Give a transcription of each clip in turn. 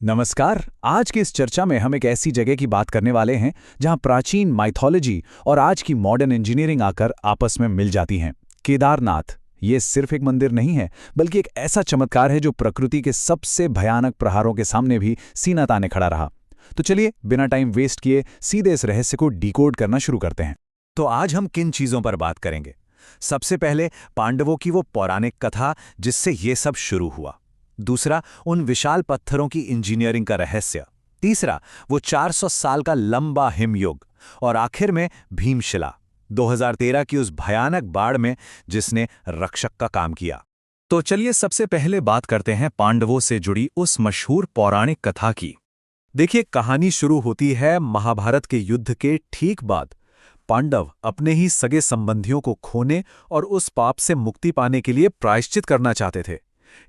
नमस्कार। आज की इस चर्चा में हम एक ऐसी जगह की बात करने वाले हैं जहां प्राचीन माइथोलॉजी और आज की मॉडर्न इंजीनियरिंग आकर आपस में मिल जाती हैं। केदारनाथ ये सिर्फ एक मंदिर नहीं है, बल्कि एक ऐसा चमत्कार है जो प्रकृति के सबसे भयानक प्रहारों के सामने भी सीना ताने खड़ा रहा। तो चलिए बिना टाइम वेस्ट किए सीधे इस रहस्य को डिकोड करना शुरू करते हैं। तो आज हम किन चीजों पर बात करेंगे? सबसे पहले पांडवों की वो पौराणिक कथा जिससे ये सब शुरू हुआ। दूसरा, उन विशाल पत्थरों की इंजीनियरिंग का रहस्य। तीसरा, वो 400 साल का लंबा हिमयुग। और आखिर में भीमशिला, 2013 की उस भयानक बाढ़ में जिसने रक्षक का काम किया। तो चलिए सबसे पहले बात करते हैं पांडवों से जुड़ी उस मशहूर पौराणिक कथा की। देखिए, कहानी शुरू होती है महाभारत के युद्ध के ठीक बाद। पांडव अपने ही सगे संबंधियों को खोने और उस पाप से मुक्ति पाने के लिए प्रायश्चित करना चाहते थे।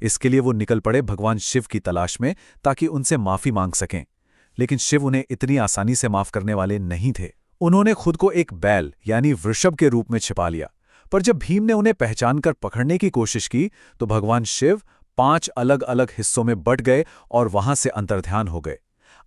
इसके लिए वो निकल पड़े भगवान शिव की तलाश में ताकि उनसे माफी मांग सकें। लेकिन शिव उन्हें इतनी आसानी से माफ करने वाले नहीं थे। उन्होंने खुद को एक बैल यानी वृषभ के रूप में छिपा लिया। पर जब भीम ने उन्हें पहचानकर पकड़ने की कोशिश की तो भगवान शिव 5 अलग अलग हिस्सों में बंट गए और वहां से अंतर्ध्यान हो गए।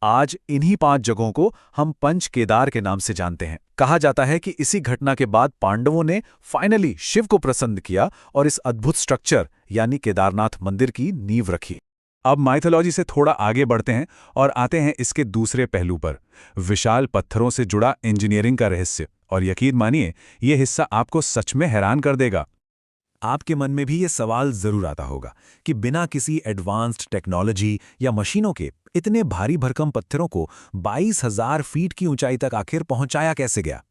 आज इन्हीं 5 जगहों को हम पंच केदार के नाम से जानते हैं। कहा जाता है कि इसी घटना के बाद पांडवों ने फाइनली शिव को प्रसन्न किया और इस अद्भुत स्ट्रक्चर यानी केदारनाथ मंदिर की नींव रखी। अब माइथोलॉजी से थोड़ा आगे बढ़ते हैं और आते हैं इसके दूसरे पहलू पर, विशाल पत्थरों से जुड़ा इंजीनियरिंग का रहस्य। और यकीन मानिए, यह हिस्सा आपको सच में हैरान कर देगा। आपके मन में भी ये सवाल जरूर आता होगा कि बिना किसी एडवांस्ड टेक्नोलॉजी या मशीनों के इतने भारी भरकम पत्थरों को 22,000 फीट की ऊंचाई तक आखिर पहुंचाया कैसे गया।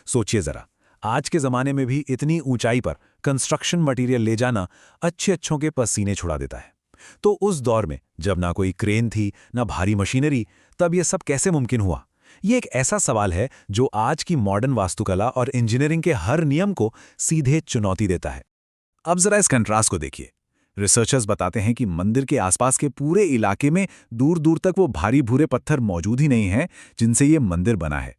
सोचिए जरा, आज के जमाने में भी इतनी ऊंचाई पर कंस्ट्रक्शन मटेरियल ले जाना अच्छों के पसीने छुड़ा देता है। तो उस दौर में जब ना कोई क्रेन थी ना भारी मशीनरी, तब यह सब कैसे मुमकिन हुआ? ये एक ऐसा सवाल है जो आज की मॉडर्न वास्तुकला और इंजीनियरिंग के हर नियम को सीधे चुनौती देता है। अब जरा इस कंट्रास्ट को देखिए। रिसर्चर्स बताते हैं कि मंदिर के आसपास के पूरे इलाके में दूर दूर तक वो भारी भूरे पत्थर मौजूद ही नहीं हैं जिनसे ये मंदिर बना है।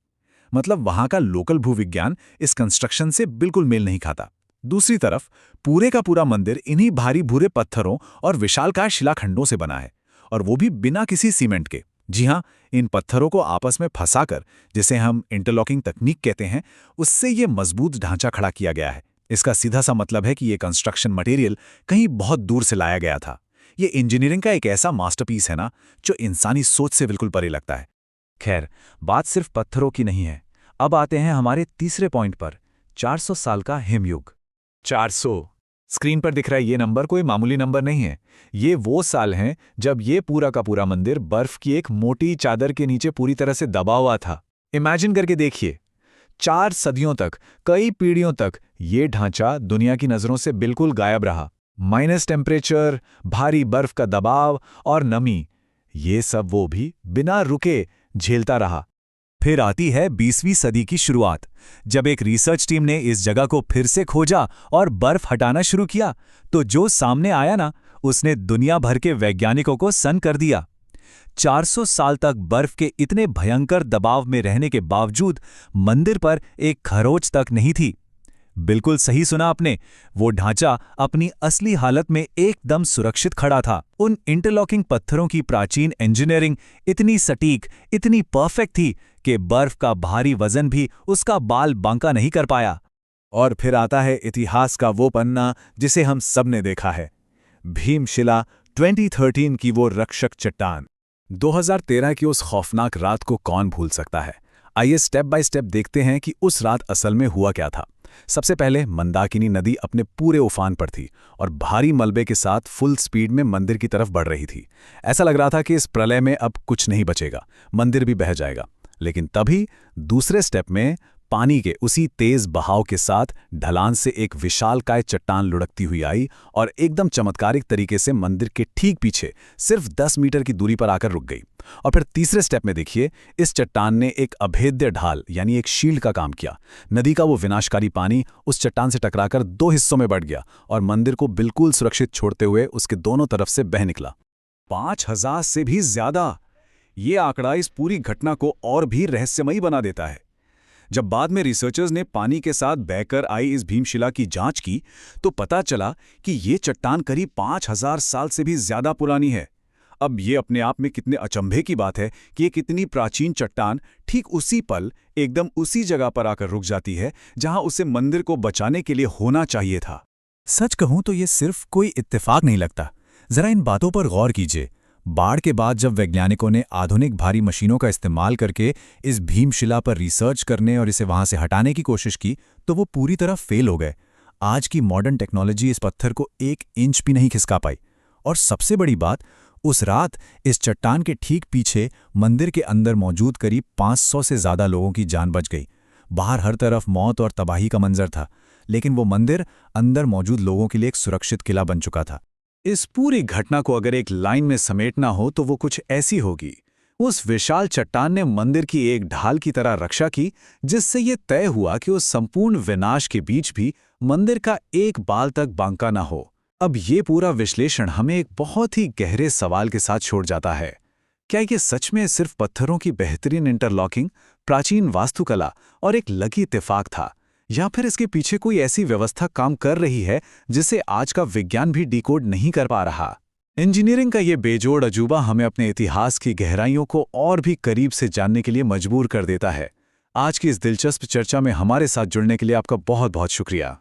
मतलब वहां का लोकल भूविज्ञान इस कंस्ट्रक्शन से बिल्कुल मेल नहीं खाता। दूसरी तरफ पूरे का पूरा मंदिर इन्हीं भारी भूरे पत्थरों और विशालकाय शिलाखंडों से बना है, और वो भी बिना किसी सीमेंट के। जी हाँ, इन पत्थरों को आपस में फंसाकर, जिसे हम इंटरलॉकिंग तकनीक कहते हैं, उससे ये मजबूत ढांचा खड़ा किया गया है। इसका सीधा सा मतलब है कि ये कंस्ट्रक्शन मटेरियल कहीं बहुत दूर से लाया गया था। ये इंजीनियरिंग का एक ऐसा मास्टरपीस है ना, जो इंसानी सोच से बिल्कुल परे लगता है। खैर, बात सिर्फ पत्थरों की नहीं है। अब आते हैं हमारे तीसरे पॉइंट पर, 400 साल का हिमयुग। 400 स्क्रीन पर दिख रहा है ये नंबर कोई मामूली नंबर नहीं है। ये वो साल हैं जब ये पूरा का पूरा मंदिर बर्फ की एक मोटी चादर के नीचे पूरी तरह से दबा हुआ था। इमेजिन करके देखिए, 4 सदियों तक, कई पीढ़ियों तक ये ढांचा दुनिया की नजरों से बिल्कुल गायब रहा। माइनस टेम्परेचर, भारी बर्फ का दबाव और नमी, ये सब वो भी बिना रुके झेलता रहा। फिर आती है 20वीं सदी की शुरुआत, जब एक रिसर्च टीम ने इस जगह को फिर से खोजा और बर्फ हटाना शुरू किया, तो जो सामने आया ना, उसने दुनिया भर के वैज्ञानिकों को सन्न कर दिया। 400 साल तक बर्फ के इतने भयंकर दबाव में रहने के बावजूद मंदिर पर एक खरोंच तक नहीं थी। बिल्कुल सही सुना आपने, वो ढांचा अपनी असली हालत में एकदम सुरक्षित खड़ा था। उन इंटरलॉकिंग पत्थरों की प्राचीन इंजीनियरिंग इतनी सटीक, इतनी परफेक्ट थी कि बर्फ का भारी वजन भी उसका बाल बांका नहीं कर पाया। और फिर आता है इतिहास का वो पन्ना जिसे हम सब ने देखा है, भीमशिला, 2013 की वो रक्षक चट्टान। 2013 की उस खौफनाक रात को कौन भूल सकता है। आइए स्टेप बाय स्टेप देखते हैं कि उस रात असल में हुआ क्या था। सबसे पहले मंदाकिनी नदी अपने पूरे उफान पर थी और भारी मलबे के साथ फुल स्पीड में मंदिर की तरफ बढ़ रही थी। ऐसा लग रहा था कि इस प्रलय में अब कुछ नहीं बचेगा, मंदिर भी बह जाएगा। लेकिन तभी दूसरे स्टेप में पानी के उसी तेज बहाव के साथ ढलान से एक विशालकाय चट्टान लुढ़कती हुई आई और एकदम चमत्कारिक तरीके से मंदिर के ठीक पीछे सिर्फ 10 मीटर की दूरी पर आकर रुक गई। और फिर तीसरे स्टेप में देखिए, इस चट्टान ने एक अभेद्य ढाल यानी एक शील्ड का काम किया। नदी का वो विनाशकारी पानी उस चट्टान से टकराकर 2 हिस्सों में बंट गया और मंदिर को बिल्कुल सुरक्षित छोड़ते हुए उसके दोनों तरफ से बह निकला। 5,000 से भी ज्यादा! ये आंकड़ा इस पूरी घटना को और भी रहस्यमयी बना देता है। जब बाद में रिसर्चर्स ने पानी के साथ बहकर आई इस भीमशिला की जांच की, तो पता चला कि ये चट्टान करीब 5,000 साल से भी ज्यादा पुरानी है। अब ये अपने आप में कितने अचंभे की बात है कि एक इतनी प्राचीन चट्टान ठीक उसी पल एकदम उसी जगह पर आकर रुक जाती है जहां उसे मंदिर को बचाने के लिए होना चाहिए था। सच कहूं तो ये सिर्फ कोई इत्तेफाक नहीं लगता। जरा इन बातों पर गौर कीजिए। बाढ़ के बाद जब वैज्ञानिकों ने आधुनिक भारी मशीनों का इस्तेमाल करके इस भीमशिला पर रिसर्च करने और इसे वहां से हटाने की कोशिश की, तो वो पूरी तरह फेल हो गए। आज की मॉडर्न टेक्नोलॉजी इस पत्थर को 1 इंच भी नहीं खिसका पाई। और सबसे बड़ी बात, उस रात इस चट्टान के ठीक पीछे मंदिर के अंदर मौजूद करीब 500 से ज्यादा लोगों की जान बच गई। बाहर हर तरफ मौत और तबाही का मंजर था, लेकिन वो मंदिर अंदर मौजूद लोगों के लिए एक सुरक्षित किला बन चुका था। इस पूरी घटना को अगर एक लाइन में समेटना हो तो वो कुछ ऐसी होगी। उस विशाल चट्टान ने मंदिर की एक ढाल की तरह रक्षा की, जिससे ये तय हुआ कि उस संपूर्ण विनाश के बीच भी मंदिर का एक बाल तक बांका ना हो। अब ये पूरा विश्लेषण हमें एक बहुत ही गहरे सवाल के साथ छोड़ जाता है। क्या ये सच में सिर्फ पत्थरों की बेहतरीन इंटरलॉकिंग, प्राचीन वास्तुकला और एक लकी इत्तेफाक था, या फिर इसके पीछे कोई ऐसी व्यवस्था काम कर रही है जिसे आज का विज्ञान भी डिकोड नहीं कर पा रहा? इंजीनियरिंग का ये बेजोड़ अजूबा हमें अपने इतिहास की गहराइयों को और भी करीब से जानने के लिए मजबूर कर देता है। आज की इस दिलचस्प चर्चा में हमारे साथ जुड़ने के लिए आपका बहुत बहुत शुक्रिया।